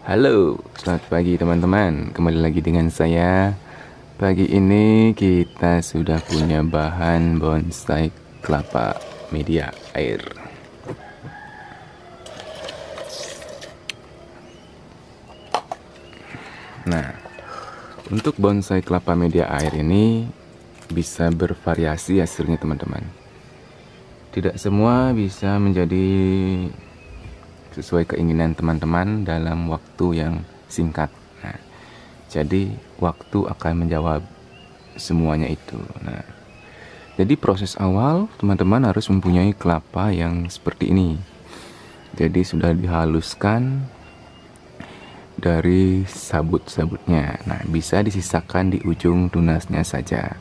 Halo, selamat pagi teman-teman. Kembali lagi dengan saya. Pagi ini kita sudah punya bahan bonsai kelapa media air. Nah, untuk bonsai kelapa media air ini bisa bervariasi hasilnya teman-teman. Tidak semua bisa menjadi sesuai keinginan teman-teman dalam waktu yang singkat. Nah, jadi waktu akan menjawab semuanya itu. Nah, jadi proses awal teman-teman harus mempunyai kelapa yang seperti ini. Jadi sudah dihaluskan dari sabut-sabutnya. Nah, bisa disisakan di ujung tunasnya saja.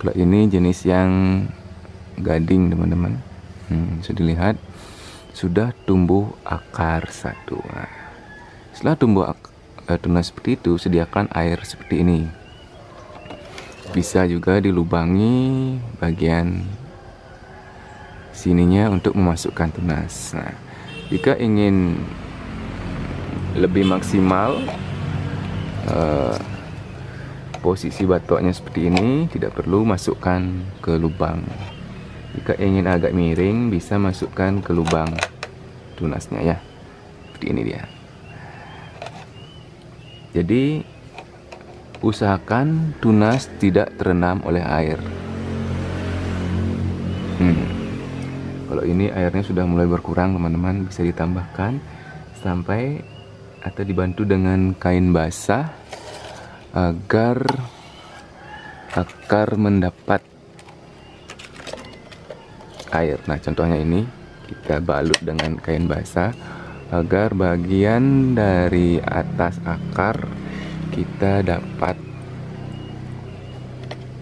Kalau ini jenis yang gading teman-teman, bisa dilihat sudah tumbuh akar satu. Nah, setelah tumbuh tunas seperti itu, sediakan air seperti ini. Bisa juga dilubangi bagian sininya untuk memasukkan tunas. Nah, jika ingin lebih maksimal posisi batoknya seperti ini, tidak perlu masukkan ke lubang. Jika ingin agak miring, bisa masukkan ke lubang tunasnya ya. Seperti ini dia. Jadi usahakan tunas tidak terendam oleh air. Kalau ini airnya sudah mulai berkurang teman-teman, bisa ditambahkan sampai atau dibantu dengan kain basah agar akar mendapat air. Nah, contohnya ini kita balut dengan kain basah agar bagian dari atas akar kita dapat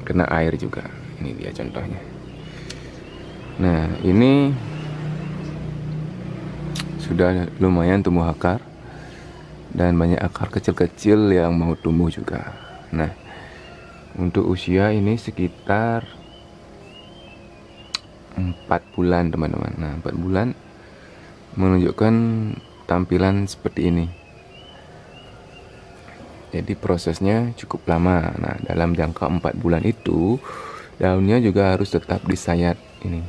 kena air juga. Ini dia contohnya. Nah, ini sudah lumayan tumbuh akar dan banyak akar kecil-kecil yang mau tumbuh juga. Nah, untuk usia ini sekitar 4 bulan teman-teman. Nah, 4 bulan menunjukkan tampilan seperti ini. Jadi prosesnya cukup lama. Nah, dalam jangka 4 bulan itu daunnya juga harus tetap disayat ini.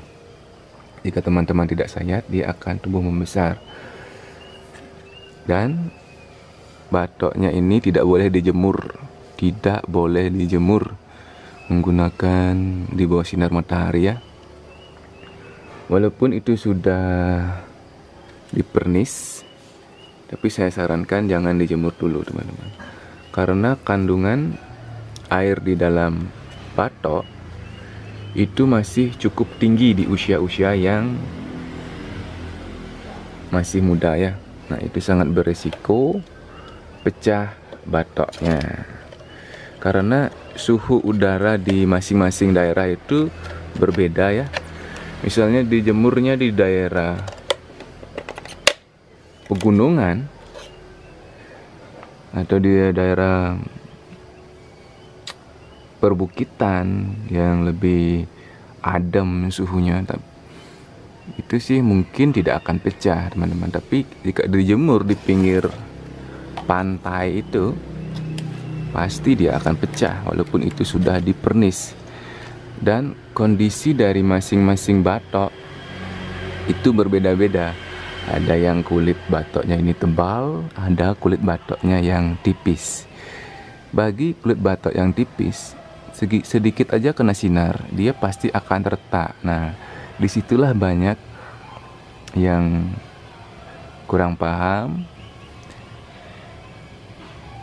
Jika teman-teman tidak sayat, dia akan tumbuh membesar. Dan batoknya ini tidak boleh dijemur. Tidak boleh dijemur menggunakan di bawah sinar matahari ya. Walaupun itu sudah dipernis, tapi saya sarankan jangan dijemur dulu teman-teman. Karena kandungan air di dalam batok itu masih cukup tinggi di usia-usia yang masih muda ya. Nah, itu sangat beresiko pecah batoknya. Karena suhu udara di masing-masing daerah itu berbeda ya. Misalnya dijemurnya di daerah pegunungan atau di daerah perbukitan yang lebih adem suhunya, itu sih mungkin tidak akan pecah teman-teman. Tapi jika dijemur di pinggir pantai itu pasti dia akan pecah walaupun itu sudah dipernis. Dan kondisi dari masing-masing batok itu berbeda-beda. Ada yang kulit batoknya ini tebal, ada kulit batoknya yang tipis. Bagi kulit batok yang tipis, sedikit aja kena sinar, dia pasti akan retak. Nah, disitulah banyak yang kurang paham.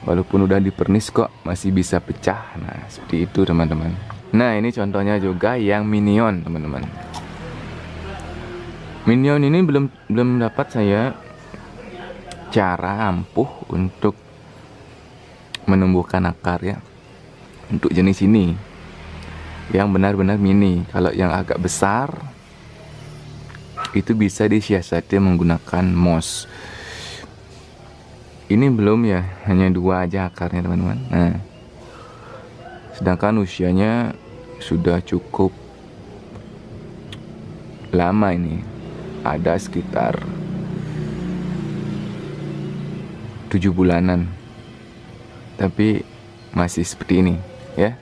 Walaupun udah dipernis kok masih bisa pecah. Nah, seperti itu teman-teman. Nah, ini contohnya juga yang minion teman-teman. Minion ini belum dapat saya cara ampuh untuk menumbuhkan akar ya. Untuk jenis ini yang benar-benar mini. Kalau yang agak besar itu bisa disiasati menggunakan moss. Ini belum ya, hanya 2 aja akarnya teman-teman. Nah, sedangkan usianya sudah cukup lama ini. Ada sekitar 7 bulanan, tapi masih seperti ini ya.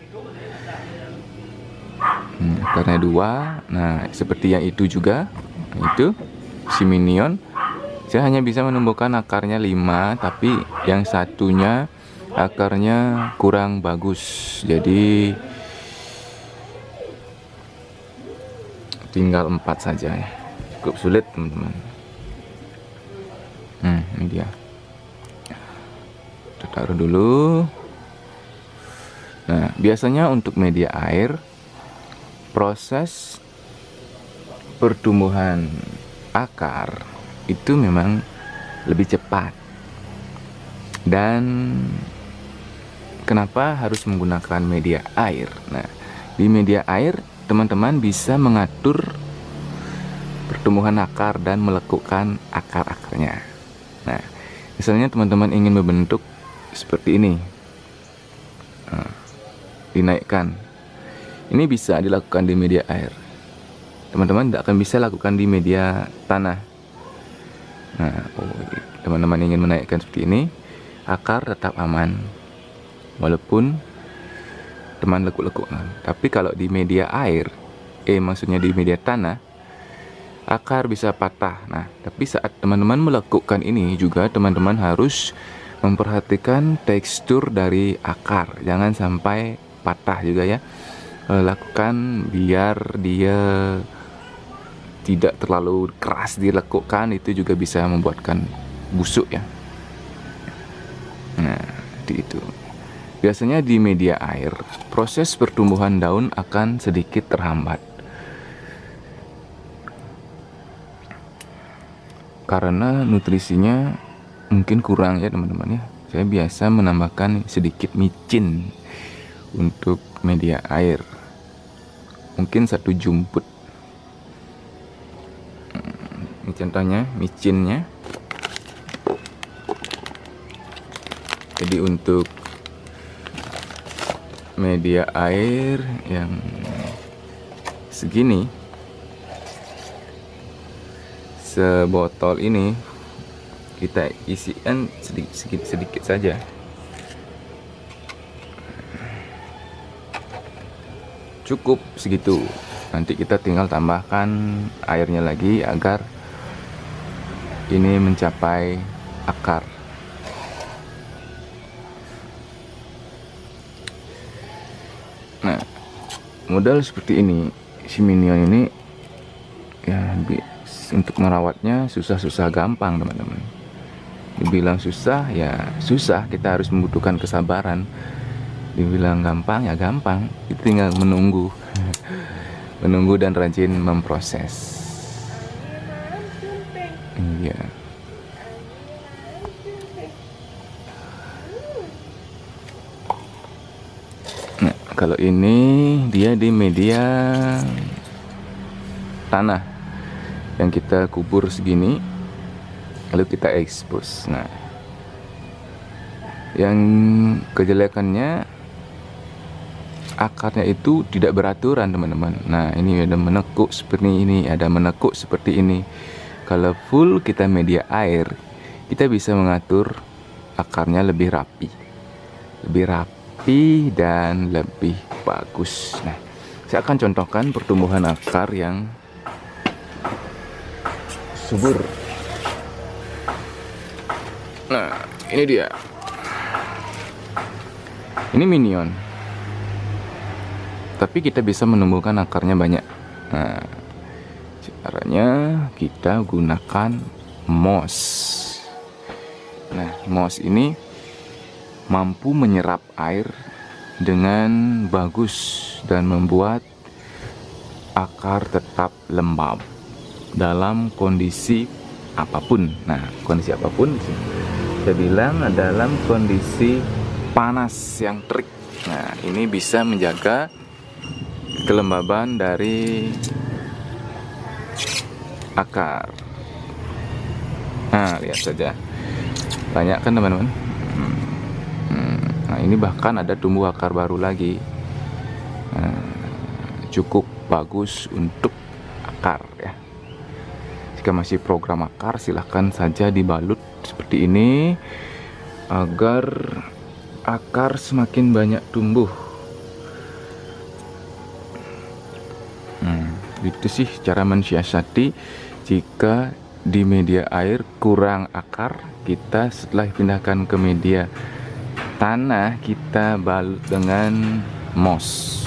Akarnya 2. Nah, seperti yang itu juga, itu si minion, saya hanya bisa menumbuhkan akarnya 5, tapi yang satunya akarnya kurang bagus, jadi tinggal 4 saja ya. Cukup sulit teman-teman. Ini dia. Kita taruh dulu. Nah, biasanya untuk media air, proses pertumbuhan akar itu memang lebih cepat. Dan kenapa harus menggunakan media air? Nah, di media air teman-teman bisa mengatur pertumbuhan akar dan melekukan akar-akarnya. Nah, misalnya teman-teman ingin membentuk seperti ini, dinaikkan. Ini bisa dilakukan di media air. Teman-teman tidak akan bisa lakukan di media tanah. Nah, teman-teman ingin menaikkan seperti ini, akar tetap aman, walaupun teman lekuk-lekuk. Tapi kalau di media air, maksudnya di media tanah, akar bisa patah. Nah, tapi saat teman-teman melekukkan ini juga teman-teman harus memperhatikan tekstur dari akar, jangan sampai patah juga ya. Lakukan biar dia tidak terlalu keras dilekukkan, itu juga bisa membuatkan busuk ya. Nah, itu. Biasanya di media air, proses pertumbuhan daun akan sedikit terhambat. Karena nutrisinya mungkin kurang ya teman-teman ya. Saya biasa menambahkan sedikit micin untuk media air. Mungkin 1 jumput. Ini contohnya micinnya. Jadi untuk media air yang segini, sebotol ini kita isikan sedikit saja. Cukup segitu. Nanti kita tinggal tambahkan airnya lagi agar ini mencapai akar. Nah, modal seperti ini, si minion ini ya, untuk merawatnya susah-susah gampang teman-teman. Dibilang susah ya susah, kita harus membutuhkan kesabaran. Dibilang gampang ya gampang, kita tinggal menunggu menunggu dan rajin memproses. Iya. Nah, kalau ini dia di media tanah yang kita kubur segini, lalu kita expose. Nah, yang kejelekannya akarnya itu tidak beraturan teman-teman. Nah, ini ada menekuk seperti ini, ada menekuk seperti ini. Kalau full kita media air, kita bisa mengatur akarnya lebih rapi, dan lebih bagus. Nah, saya akan contohkan pertumbuhan akar yang subur. Nah, ini dia. Ini minion, tapi kita bisa menumbuhkan akarnya banyak. Nah, caranya kita gunakan moss. Nah, moss ini mampu menyerap air dengan bagus dan membuat akar tetap lembab dalam kondisi apapun. Nah, kondisi apapun saya bilang dalam kondisi panas yang terik. Nah, ini bisa menjaga kelembaban dari akar. Nah, lihat saja, banyak kan teman-teman. Nah, ini bahkan ada tumbuh akar baru lagi. Nah, cukup bagus untuk akar ya. Jika masih program akar, silahkan saja dibalut seperti ini. agar akar semakin banyak tumbuh. Itu sih cara mensiasati jika di media air kurang akar, kita setelah pindahkan ke media tanah kita balut dengan moss.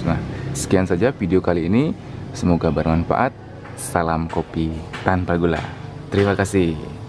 Nah, sekian saja video kali ini, semoga bermanfaat. Salam kopi tanpa gula. Terima kasih.